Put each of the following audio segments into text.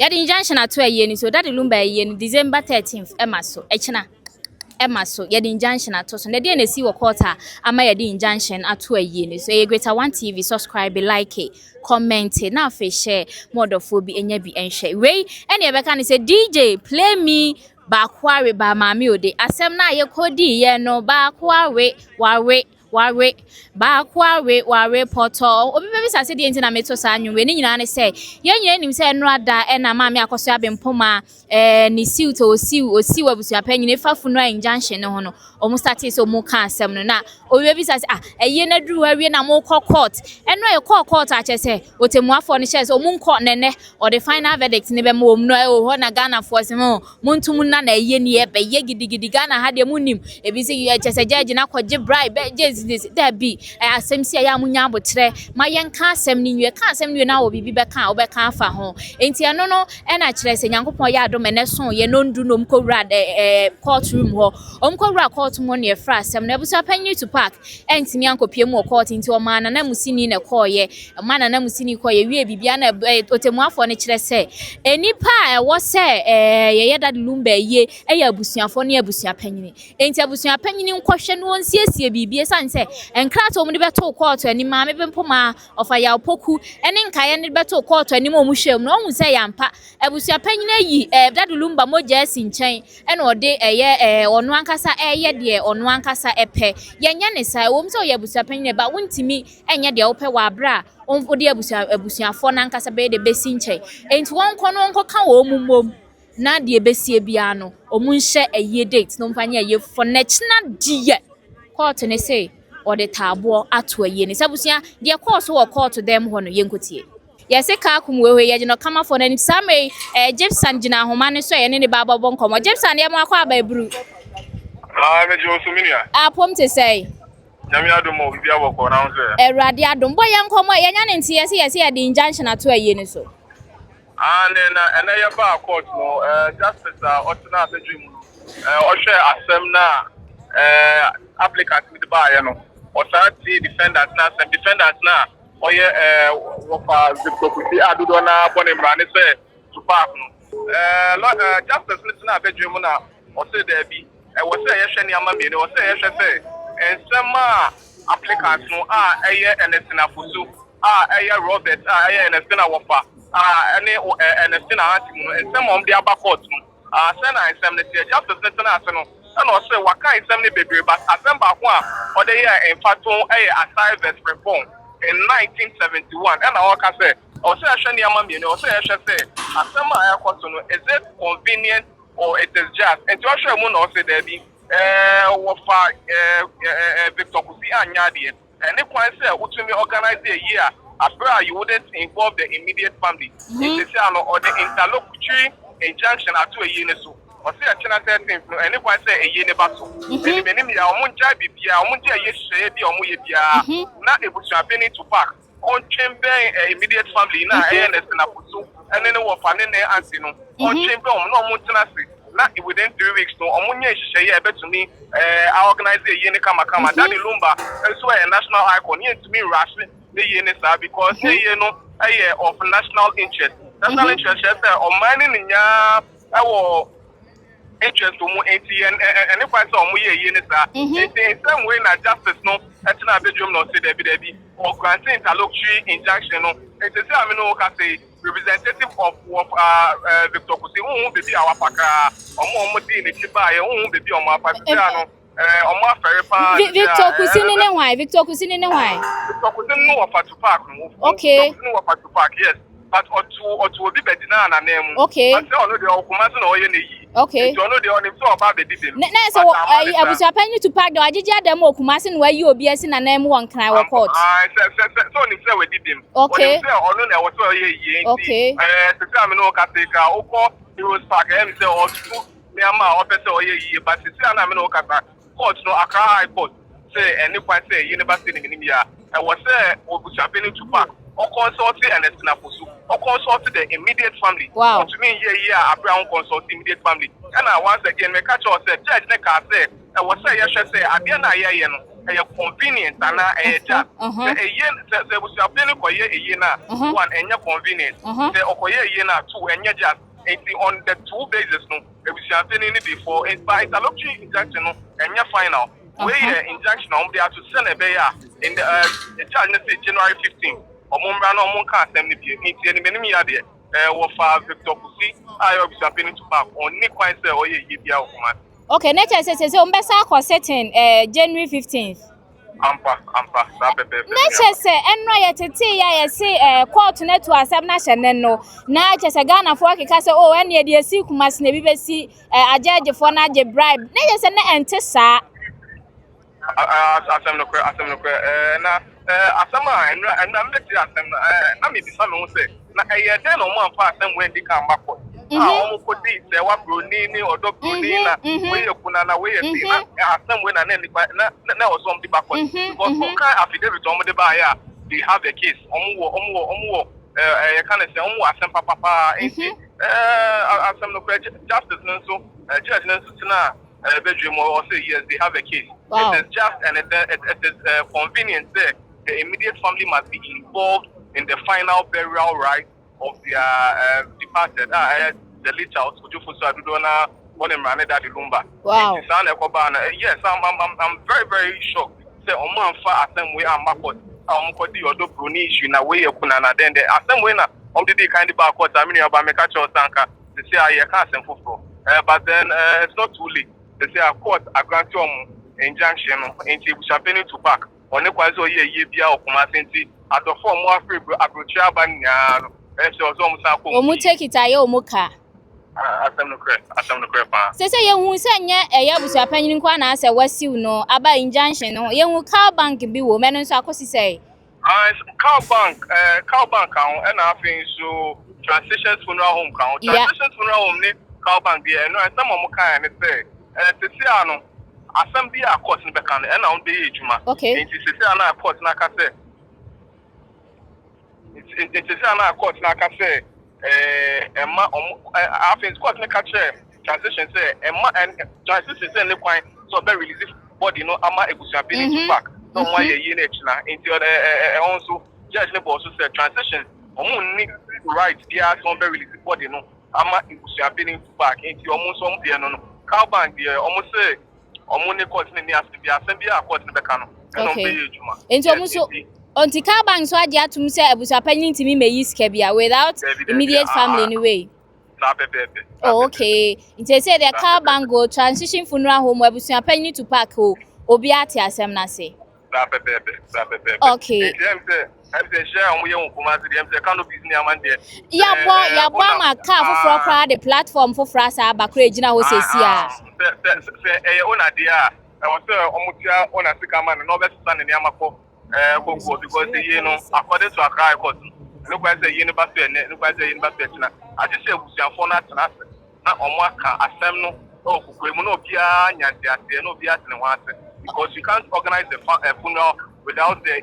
the injunction at 2 years, so Daddy Lumba in December 13th, Emma so, Echna. Emma so, the injunction at us, and the DNA see what quarter, am I the injunction at 2 years, so a greater 1 TV, subscribe, like it, comment it, now for share, mode of phobia and yabi and share. Way, and ever can say, DJ, play me. Bakware ba mami ode asem na ye kodi ye no bakware ware bakware poto obi be bisa se de nti na meto sa anwe ni nyina ne se ye nyina nim se no ada e na mami Akosua Bempomaa ni siu to osiu Abusuapanin ne fafu no Injunction ne ho no omu start se omu ka asem no na obi be bisa se eye na duru awie na mo court eno ye court a che se otemuafo ne che se omu nko nene or the final verdict ne be mo omu no e ho na Ghana for se mo montum na eye ni e be ye gidigidi Ghana ha de munim e bi se ye che se judge na kwaje bribe this that be asem si ya munya abotre ma yenka asem ni nwe ka asem ni na wo bibi be ka wo be ka afa ho enti eno no e na kire se Nyankopon ya adom ene so ye no ndu no mkowura courtroom ho omkowura court mo ne fra asem na Abusuapanin to park enti mi ankopie mu court enti o ma na musini ne koye ma na musini koye wie bibia na otemuafo ne kire se enipa wo se ye Daddy Lumba ye ya abusuafo ne Abusuapanin enti Abusuapanin nkohwe no onsiesie bibie sanse enkrato mu de beto court ani ma me Bempomaa ofa ya opoku ene nkaye ne beto court ani mo mu hwem no hu se yampa Abusuapanin ayi Daddy Lumba moja asi nchen ene ode ono ankasa de ono ankasa epe yenya ne sai wo mse oya Abusuapanin ba wontimi enye de wo pe wa bra onfodi abusuafo na ankasa be de besi nchen enti won kono nko ka wo mumom na de besie bia no omu nhye eye date no mfanya eye for nechna die court ne say or the tabo ato aye ne sabusua de course wo court dem ho no yenkotie yese ka kumwewe ye no kama for na same Jefferson gina homa ne so ye ne baba bonkomo Jefferson ye mo akwa ababru me jo suminia apom te say nyame adom o bia wo ko na so erade adom boye nkomo ye nya ne ntie yese ye de injunction ato aye ne so and ya ba court no justice otina adwum o hwe asem na applicant with the buyer no or the defendant na some defendant na oye wofa zipkokuti adudo na bone brane say to park no justice listen na bedroom na o say there be wo say ye hwe ni amame ni o say ye hwe say ensema applicant no eye enesina fusu eye Robert eye enesina wofa ene enesina atimu no ensema om de aba court no say na ensem ne justice listen na no and also what kind of something baby but December or the year in fact aside vest reform in 1971 and I can say also actually also say Asema is it convenient or it is just and to assure moon also there be Victor Kusi and Yadi and if I say what to me organize a year after you wouldn't involve the immediate family or the interlocutory injunction at 2 years so or say a channel 13 and if I say a year basso, and many are on Jabi, on Jay, or Muyabia, not able to have any to park on chamber immediate family now, and then what finding there and on chamber no Montanasi, not within 3 weeks. No, Omunya share bet to me. I organize a Yenikama, Daddy Lumba, and so a national icon here to me, Russian, the Yenisa, because they know a year of national interest. National interest, or mining in our interest to more ATN and if I saw we in some way na justice no etina bedroom no say there or granting interlocutory injunction no it is I mean no can say representative of Victor Kusi who be our paka omo di ne tiba ye who be omo papa no omo afere pa Victor Kusi ne why Victor Kusi ne why Victor Kusi no wa to park okay no wa to park yes but or to be bedina na name okay but no the Kumasi no ye ne okay. So no the only so about the didn't. So Abusuapanin to park the Ajija demo Kumasi where you be as in a name one can I report. So we did him. Okay. Okay. The time no Kateka, Oko, he was park and say or two Myanmar officer or ye, but it's an no Kata. Court no Accra High Court. Say and if I say university in India, I was there Abusuapanin to park. Or consulting and Estinapusu, or consulting the immediate family. Wow. To me, a brown consult immediate family. And I once again, make catch or say, Judge Neka say, I was say, yes, say, I didn't convenient and a just a yen there was a penny for a yena one and your convenience. The Okoye yena two and you just on the 2 bases no we shall in it before in by the luxury injunction and your final where injunction on there to send a bear in the January 15th or Mumbran or Monka assembly in the minimum yard or Victor Kusi I have been to back on Nick Quincy or Yibia. Okay, next says Umbesa setting January 15th. Ampa, Nature say, and right at I say, court net to a subnation no. Now, just a gun of work, castle, oh, and yet, you see, must never see a judge for not a bribe. Nature say, and Tessa. Asam no na asama and I'm let you asam na me bisa no say na eh den no man fa asam when di kan bako ah o ko di se wa broni ni odo broni na we kuna na we ti na asam when na o some di bako because some kind affidavit o mo de ba ya they have a case omo can say omo asam papa asam no justice no so judge no na bedroom or say yes, they have a case. Wow. It is just and it is convenient there. The immediate family must be involved in the final burial right of their departed. The late child, Akosua Bempomaa, born in Daddy Lumba. Wow. Yes, I'm very, very shocked. Say, Oman fa asem we am backward. Kodi odo broni issue na we kuna na then the asem we na the kind of backward. I mean, about me catch your sanka. They say I can't send for. But then it's not too late. They say a court a grant injunction into Abusuapanin to back. On the quasi ye bia or Kumasi at the form more free Abusuapanin. Omu take it ayo muka. Asam no crap. Say ye hu sanya Abusuapanin kwa na ase wasiu no aba injunction no ye hu car bank bi wo men nso akosi say. Car bank count and I think so transitions funeral home count. Transitions funeral home ne car bank there no some of kind say to see ano assembly a court in bekan and on be ejuma. Okay. It is say ana court na ka say. It is ana court na ka say emma I think court na ka say transition say emma and transition say ne kwan so be release body no ama Abusuapanin to back. No why ye na china into also judge ne boss say transition omo need right there so be release body no ama Abusuapanin to back into almost some there no car bank there almost say omo ne court ne as be assembly a court ne beka no and on be ejuma into almost so onti car bank so ade atum say Abusuapanin timi meyi sika bia without immediate family anyway. Oh, okay. Into say the car bank go transition funeral home Abusuapanin to park o obi ate asem na say. Okay. Ya boy my car for crowd the platform for frasa abakra ejina ho sesia. Ona dia I was omutia ona sika man no be stand ni amako because you know according to Accra court no kwa say university na I just say Abusuafo na tena na omo aka asem no okukwemu no bia nyante ase no bia tene ho ase because you can't organize a funeral without the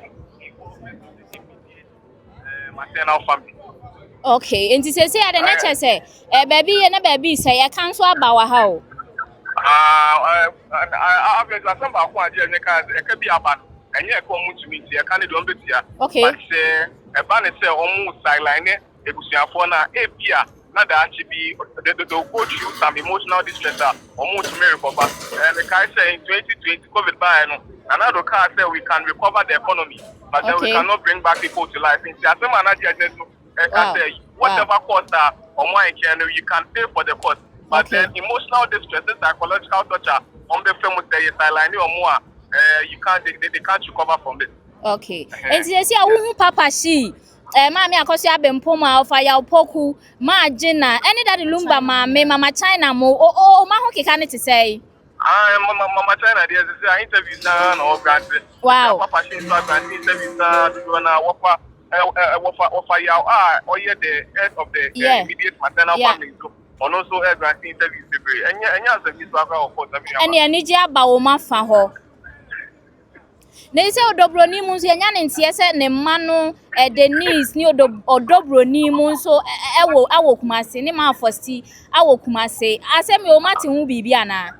maternal family. Okay, and to say the nature say baby and a baby say I can't swap our how. I have some about one year it could be about and yet come to meet you can't do it here. Okay. But say a banner say almost sideline Abusuafo na ebia na that actually be the go through some emotional distress almost miracle but the guy say in 2020 COVID by no another car say we can recover the economy but then we cannot bring back people to life in some manager can say whatever cost you can pay for the cost but then emotional distress psychological torture on the famous sideline or more you can't they can't recover from it. Okay. And you see a papa she Mami Akosua Bempomaa of ya opoku ma Gina any Daddy Lumba mama China mo ma ho keka ne to say mama China there is interview na no grant. Wow. Papa she grant interview na do na wofa ya oye the head of the immediate maternal family so on also grant interview bebre enya service aka of course and ya ni je aba wo mafa ho na ise odobroni mu nso enya ne ntie se ne mma no Denise ni odobroni mu nso awo Kumasi ni ma fosti awo Kumasi asem yo mate hu bibi ana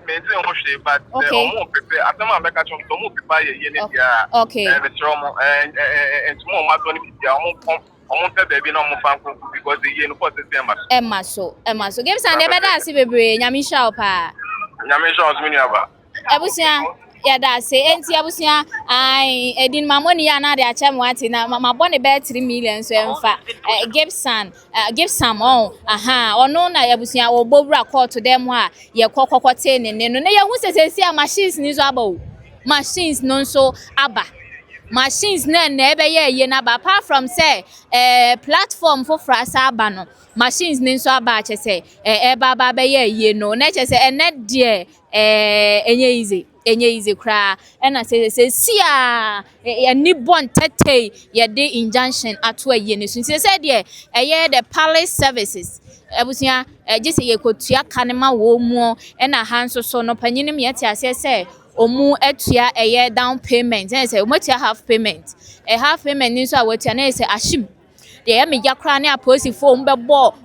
maintain on shape, but okay. Prepare. After my back, I'm more prepare a okay. And tomorrow, my 20 baby no more because the year no Emma so give some never that see bebre nyame hwa pa Nyamisha was miniaba. abusia ya da say enti abusia ai edin mamoni ya na de achem wati na mama bone be 3 million so emfa give some on aha ono na abusia wo bowura court dem ha ye kokokote ne no na ye hu sesesi a machines ni so aba o machines no so aba machines na ebe ye na ba apart from say platform for frasa aba no machines ni so aba che say eba ba be ye no na che say ene de enye easy kra na say sia ni bon tete ye de injunction ato aye ni so say de the palace services abusia gise ye kotua kanema wo mu na hanso so no panyinim ye ti ase say omu etua down payment and say omu etua half payment half payment ni so awetua na say ashim de me yakra na aposifo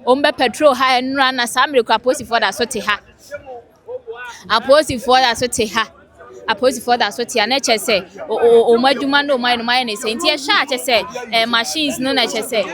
ombe petrol ha enra na samre kwa aposifo da so te ha aposifo da so te ha aposifo da so te na che say o maduma no mai ne say nti e hwa che say machines no na che say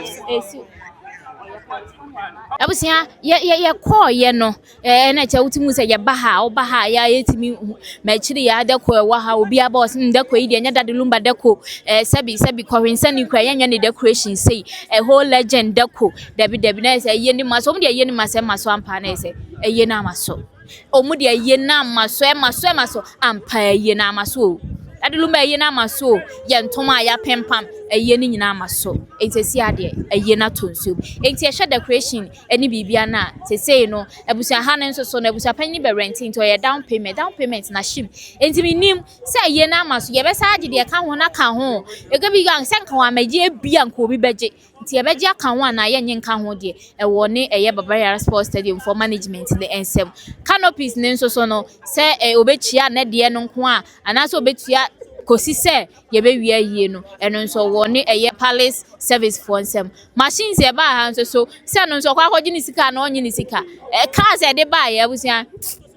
abusia ye call ye no na cha utimu se ye baha ya yetimi machiri ya deko e wa ha obi abos ndeko yi de nya Daddy Lumba deko sebi korinsa ni kwa nya ne decoration sei whole legend deko debi na se ye ni maso de ye ni maso ampa na se ye na maso omu de ye na maso ampa ye na maso Daddy Lumba ye na maso ye ntoma ya pempam ye ni nyina maso entesi ade ye na tonso enti e hwe decoration eni bibia na sesei no ebusia ha ne so na ebusia panyi be renting to ye down payment na shim enti minim se ye na maso ye be sa age de ka ho na ka ho e ga bi gan se nka wa magie bia nka obi beje nti e beje aka ho na ye nye nka ho de e wo ne ye Baba Yara Sports Stadium for management the ensem canopies ne so no se obechia na de no nko a ana so obetua kosi se ye be wi ayie no eno nso wo ne palace service for nsem machines ye ba ha so se no nso kwa akogye ni sika na onye ni sika cars e de ba ye abusia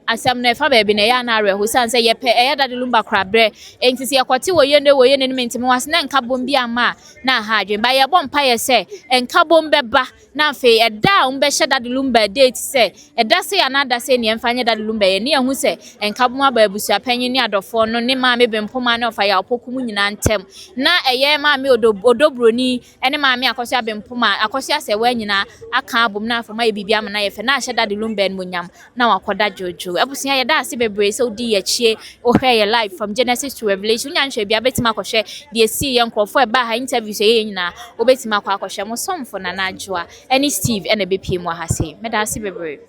asam na fa ba bi na ya na areho san se ye pe Daddy Lumba krabre enti se yakote wo ye ne mentime was na nka bom bi ama na ha adwen ba ye bom pa ye se nka bom beba na fe da umbe hye Daddy Lumba date se da se ya na da se ne emfa nye Daddy Lumba ye ne ehu se nka bom aba Abusuapanin ni adofo no ne maame Bempomaa na ofa ya opokum nyina ntem na maame odobroni ene maame Akosua Bempomaa Akosua se wa nyina aka bom na afoma ye bibia ma na ye fe na hye Daddy Lumba en monyam na wakoda jojo abusia ye da ase bebre so di ye chie o hwe ye live from Genesis to Revelation nya nhwe bia betima akohwe de si ye nkrofo e ba ha interview se ye nyina obetima akohwe mo somfo na na adwoa any Steve ene bepie mu ha se me da ase bebre